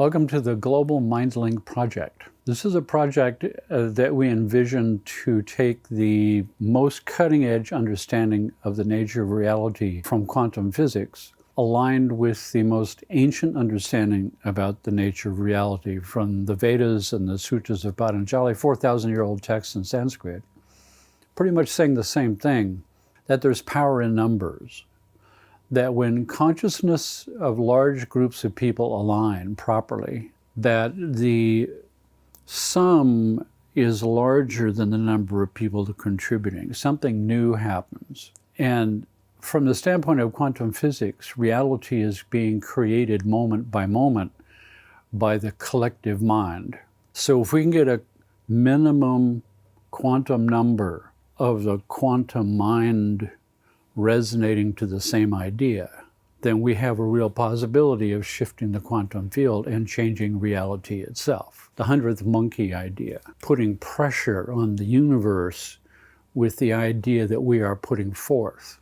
Welcome to the Global MindLink project. This is a project that we envision to take the most cutting-edge understanding of the nature of reality from quantum physics, aligned with the most ancient understanding about the nature of reality from the Vedas and the Sutras of Patanjali, 4,000-year-old texts in Sanskrit, pretty much saying the same thing, that there's power in numbers. That when consciousness of large groups of people align properly, that the sum is larger than the number of people contributing. Something new happens. And from the standpoint of quantum physics, reality is being created moment by moment by the collective mind. So if we can get a minimum quantum number of the quantum mind resonating to the same idea, then we have a real possibility of shifting the quantum field and changing reality itself. The 100th monkey idea, putting pressure on the universe with the idea that we are putting forth.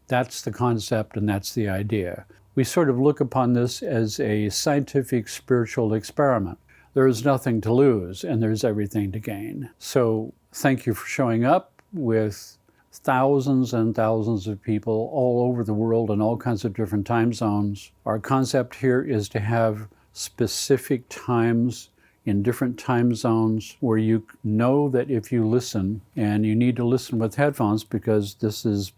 That's the concept and that's the idea. We sort of look upon this as a scientific spiritual experiment. There is nothing to lose and there's everything to gain. So thank you for showing up with thousands and thousands of people all over the world in all kinds of different time zones. Our concept here is to have specific times in different time zones where you know that if you listen, and you need to listen with headphones because this is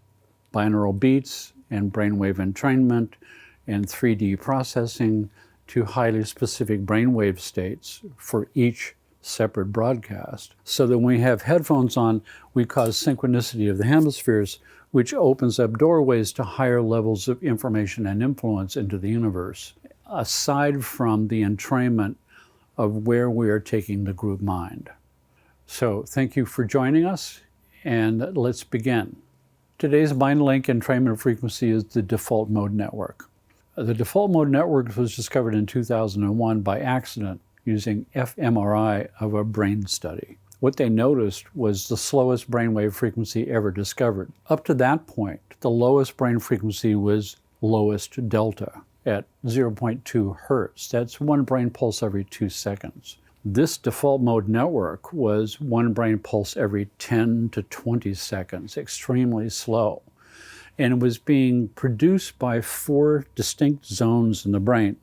binaural beats and brainwave entrainment and 3D processing to highly specific brainwave states for each separate broadcast. So that when we have headphones on, we cause synchronicity of the hemispheres, which opens up doorways to higher levels of information and influence into the universe, aside from the entrainment of where we are taking the group mind. So thank you for joining us, and let's begin. Today's MindLink entrainment frequency is the default mode network. The default mode network was discovered in 2001 by accident, using fMRI of a brain study. What they noticed was the slowest brainwave frequency ever discovered. Up to that point, the lowest brain frequency was lowest delta at 0.2 hertz. That's one brain pulse every 2 seconds. This default mode network was one brain pulse every 10 to 20 seconds, extremely slow. And it was being produced by 4 distinct zones in the brain: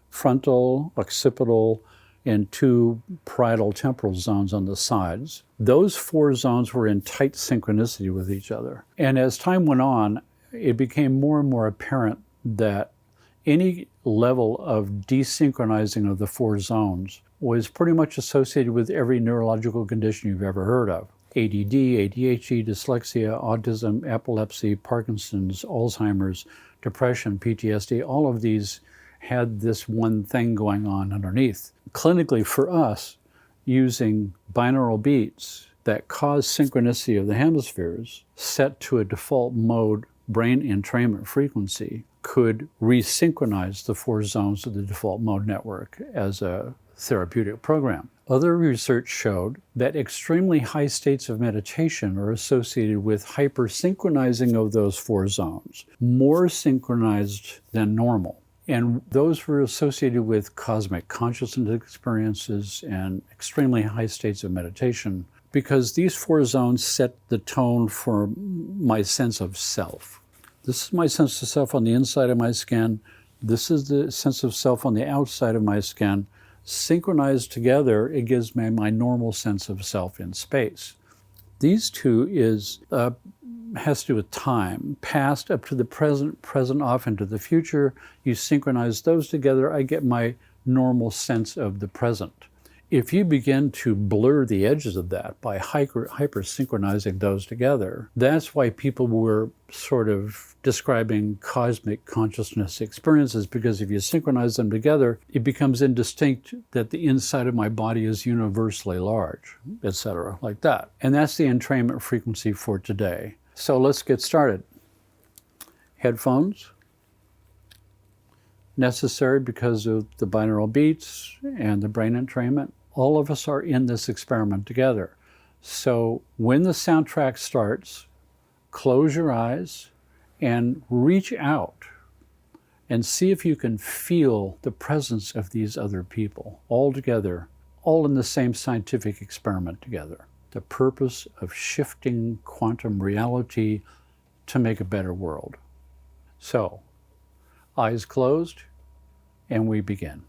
frontal, occipital, and 2 parietal temporal zones on the sides. Those 4 zones were in tight synchronicity with each other. And as time went on, it became more and more apparent that any level of desynchronizing of the 4 zones was pretty much associated with every neurological condition you've ever heard of. ADD, ADHD, dyslexia, autism, epilepsy, Parkinson's, Alzheimer's, depression, PTSD, all of these had this one thing going on underneath. Clinically for us, using binaural beats that cause synchronicity of the hemispheres set to a default mode brain entrainment frequency could resynchronize the 4 zones of the default mode network as a therapeutic program. Other research showed that extremely high states of meditation are associated with hypersynchronizing of those 4 zones, more synchronized than normal. And those were associated with cosmic consciousness experiences and extremely high states of meditation, because these 4 zones set the tone for my sense of self. This is my sense of self on the inside of my skin. This is the sense of self on the outside of my skin. Synchronized together, it gives me my normal sense of self in space. These two has to do with time, past up to the present, present off into the future. You synchronize those together, I get my normal sense of the present. If you begin to blur the edges of that by hyper-synchronizing those together, that's why people were sort of describing cosmic consciousness experiences, because if you synchronize them together, it becomes indistinct that the inside of my body is universally large, etc., like that. And that's the entrainment frequency for today. So let's get started. Headphones, necessary because of the binaural beats and the brain entrainment. All of us are in this experiment together. So when the soundtrack starts, close your eyes and reach out and see if you can feel the presence of these other people all together, all in the same scientific experiment together. The purpose of shifting quantum reality to make a better world. So, eyes closed, and we begin.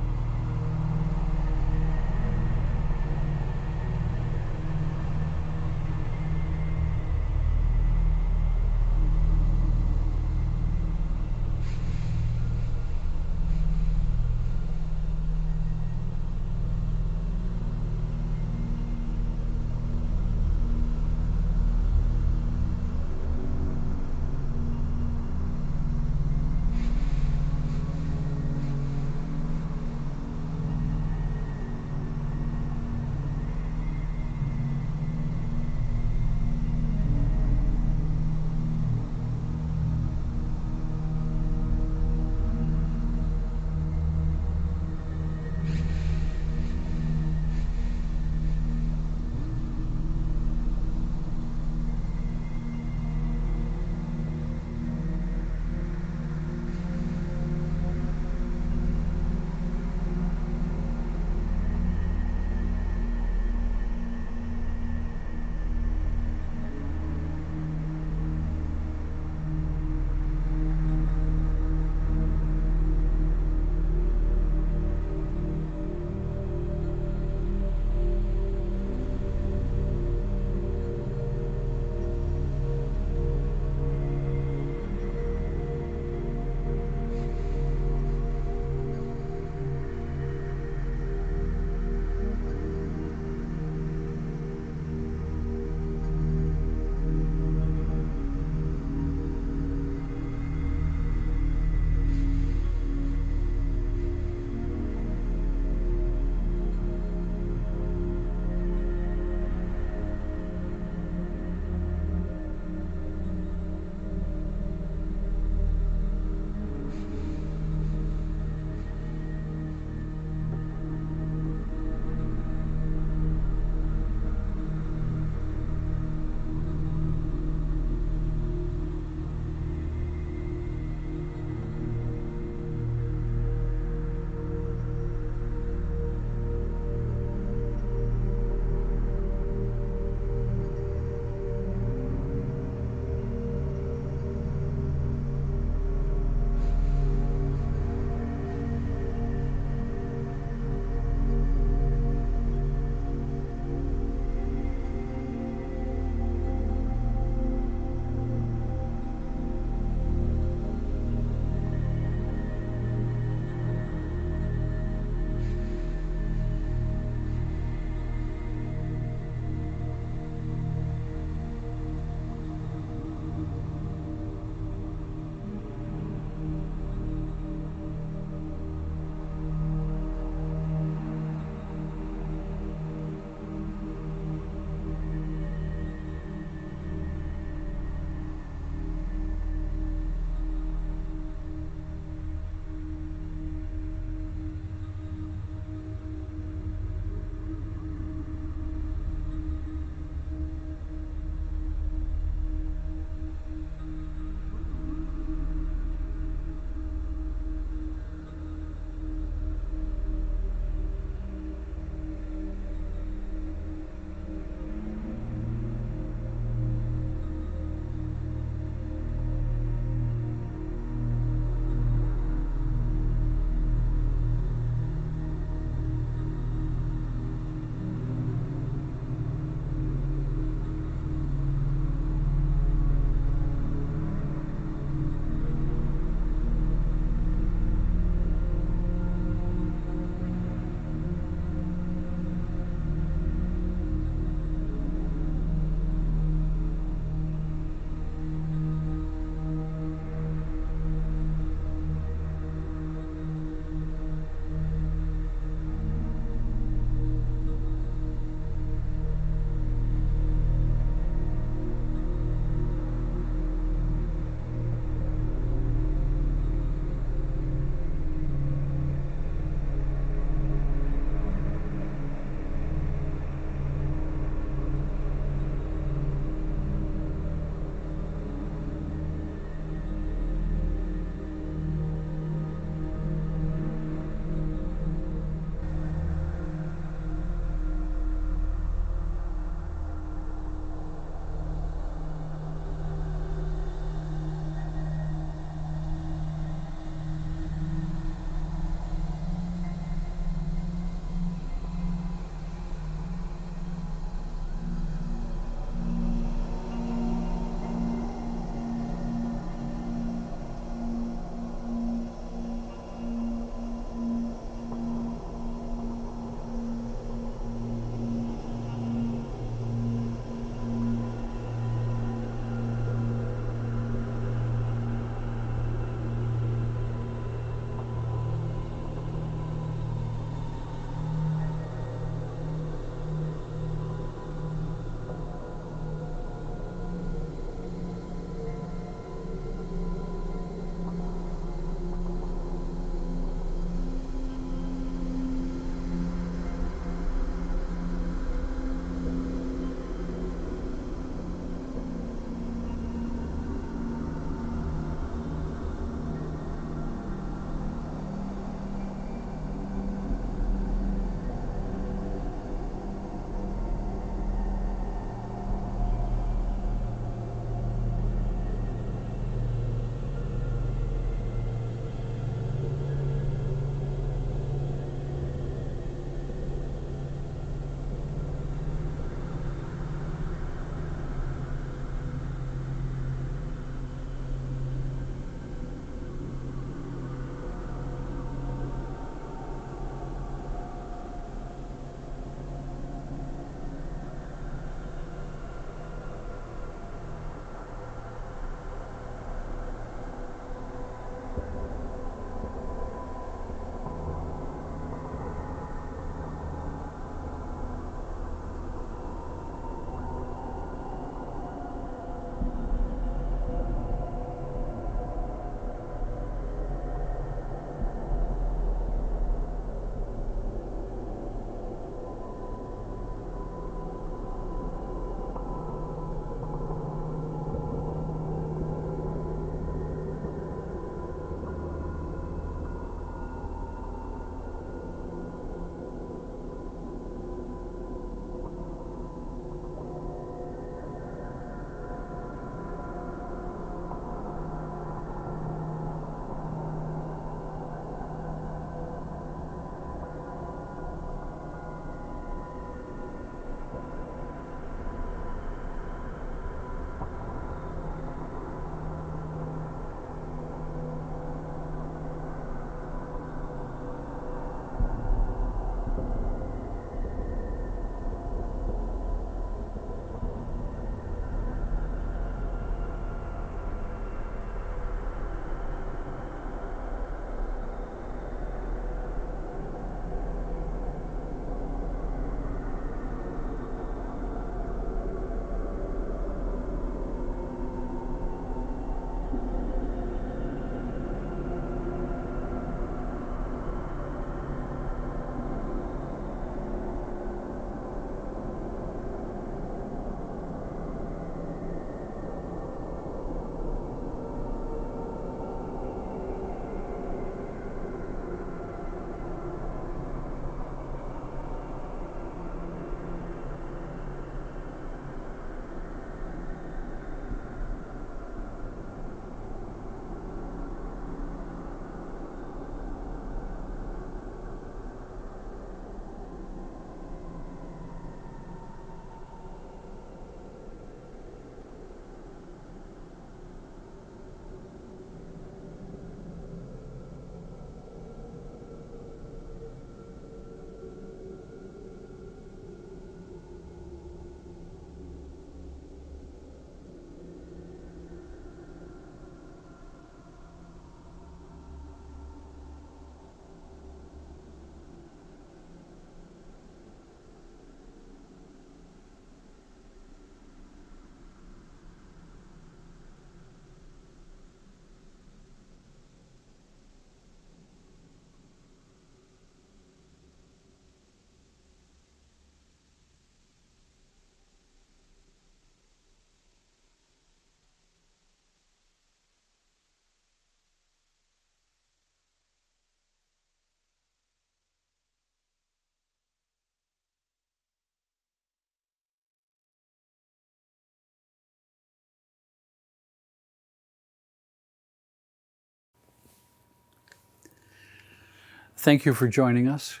Thank you for joining us.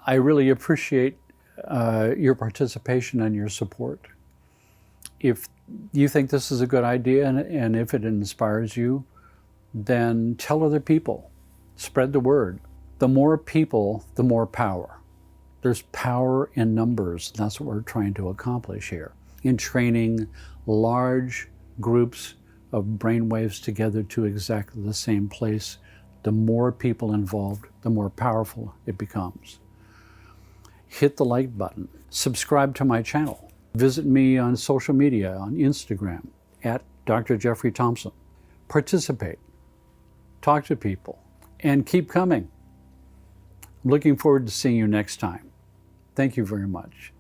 I really appreciate your participation and your support. If you think this is a good idea and if it inspires you, then tell other people. Spread the word. The more people, the more power. There's power in numbers. That's what we're trying to accomplish here in training large groups of brainwaves together to exactly the same place. The more people involved, the more powerful it becomes. Hit the like button. Subscribe to my channel. Visit me on social media, on Instagram, at Dr. Jeffrey Thompson. Participate. Talk to people. And keep coming. I'm looking forward to seeing you next time. Thank you very much.